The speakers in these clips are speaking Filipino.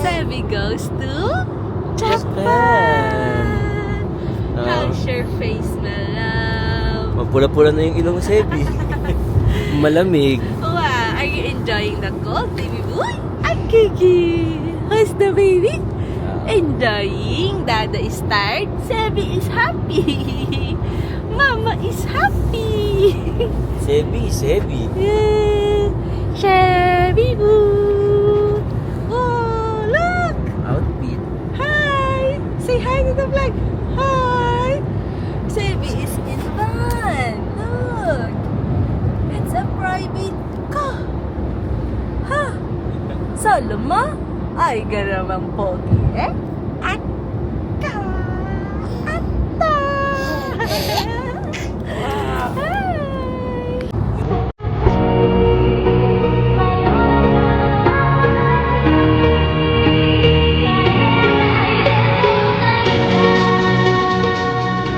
Sebi goes to Japan. How's your face, my love? Mapula-pula na yung ilong Sebi. Malamig. Wow, are you enjoying the cold, baby boy? Kiki, how's the baby? Enjoying. Dada is tired. Sebi is happy. Mama is happy. Sebi. Yeah. Sebi boo. Oh, look. Outfit. Hi. Say hi to the vlog. Hi. Sebi is in van. Look. It's a private car. Ha? Solo mo? Ay, garamang pogi eh. Atta! Atta! Hi!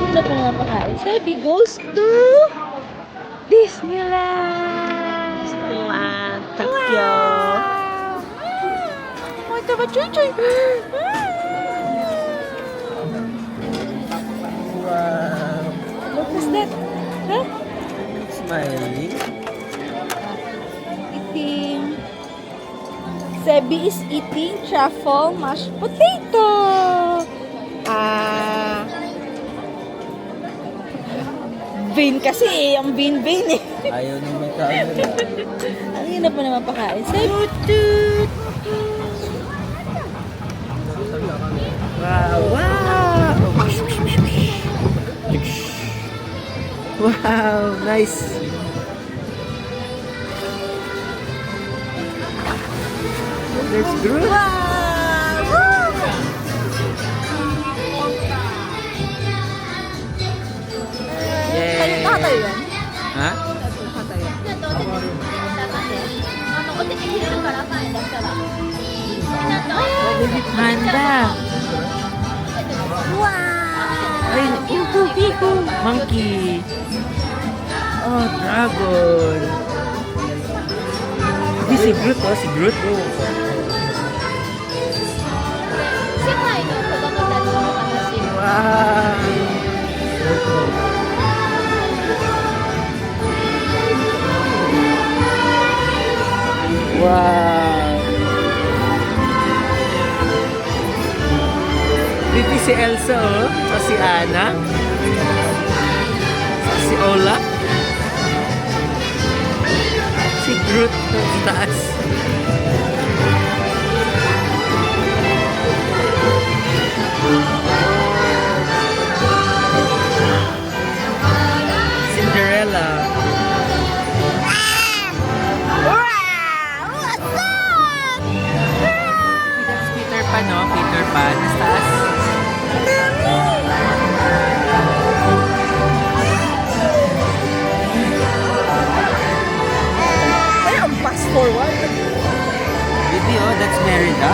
Ano pa nga pakain? Sabi goes to Disneyland! Disneyland. Tokyo. Ito ba, Chuy? Wow. What was that? Huh? Smiling. Eating. Sebi is eating truffle mashed potato. Bean kasi eh. Ang bean eh. Ayaw nang may camera. Ang hirap mo naman pakain. Sebi. Wow. Wow. Nice. Let's go. Kayo nakatayo yan? Ha? Nakatayo. Baby panda. Wow! Ay, Pico. Monkey. Oh, dragon. Hindi si Groot, oh. Si Groot. Wow. Wow. Dito si Elsa, oh. So si Anna. So si Olaf. Si Groot sa taas. Cinderella. That's Peter Pan, no? Peter Pan. Sa taas. Ay, ang fast forward. Baby, oh, that's Merida.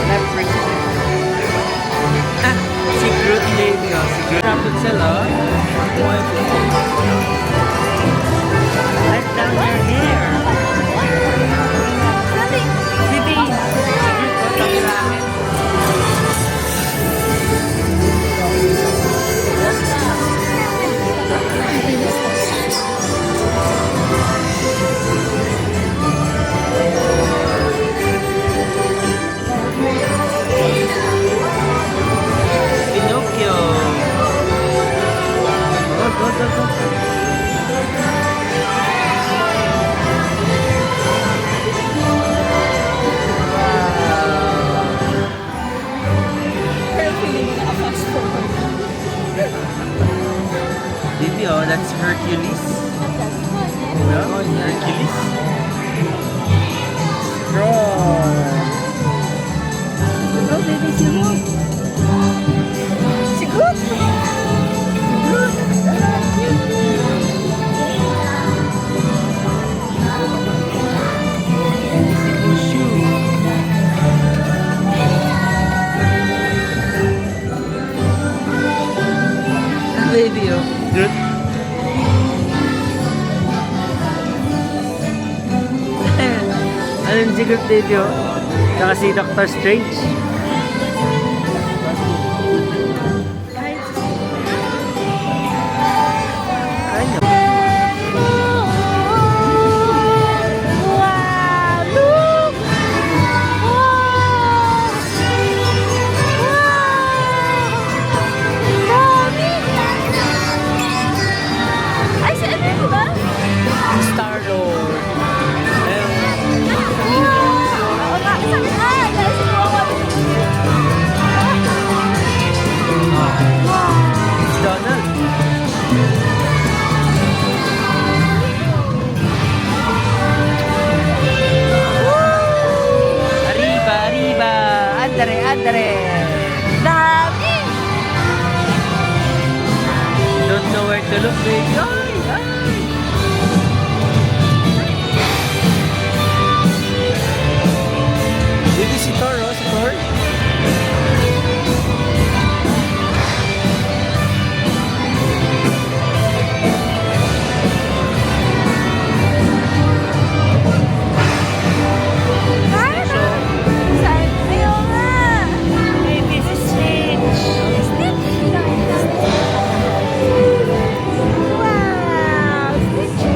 Leprechaun. Ah, si Groot baby, oh. Si Groot. Rapunzel, oh. Let down your hair. Baby, si Groot, oh, tabi sa akin. Pinocchio. Go. Pero feeling mo naka-fast forward. Baby, oh, that's Hercules. No, Hercules. Strong. Oh, baby, si Groot. Si Groot. Ano si Groot Lady, oh? Tsaka si Doctor Strange. Ano? Wow! Look! Wow! Dami! Ay, si ano yun ba? Star-Lord. Ayun. Oo nga, sabi na, dahil si Mama. Si Donald. Arriba, arriba. Andre, Andre. Dami! Don't know where to look, baby. Ay, ay. Dito si Thor, oh, si Thor. Saan? Ayaw nga! Baby, si Stitch. Wow! Stitchy!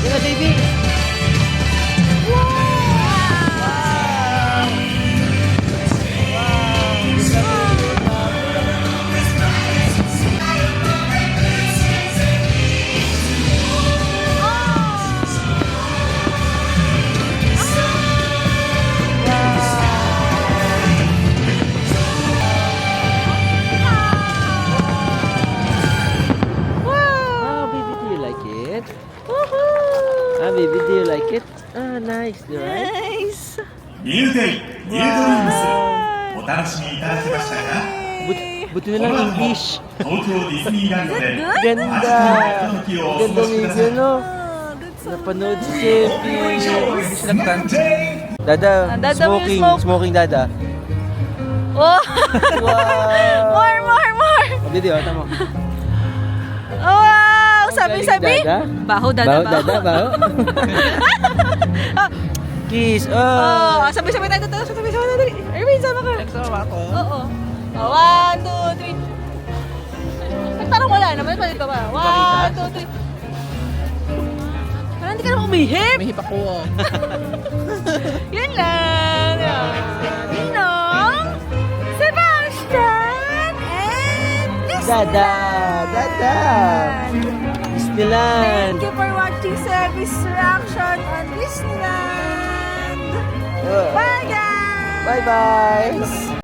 Diba, baby? Wow, baby, do you like it? Ah, baby, do you like it? Ah, nice, right? Nice! ミルデイ、ミルドリームス、お楽しみいただけましたか？ Buti こ na の lang 後も English. 東京ディズニーランドで Ganda! magical なひとときをお過 Ganda ごしくだ video, さい。 no? Oh, that's so Napanood si nice. Sebi. English lang Dada, Dada, will you smoking, smoke? smoking dada. Oh! Wow! More! Oh, video, tama. Wow! sabi. Dada? Baho, dada, Baho, baho. dada, baho. Kiss. Oh, sabi-sabi tayo. Sabi-sabi tayo. Erwin, sama ka. Nagsama ako. Oo. Oh, 1, 2, 3. Parang wala naman. Palit ka ba? 1, 2, 3. Parang hindi ka naman umihip. May hipak ko. Yun lang. Ninong, Sebastian, and Dada. Dada. Disneyland. Thank you for watching Service Reaction on Disneyland. Oh. Bye, guys. Bye-bye.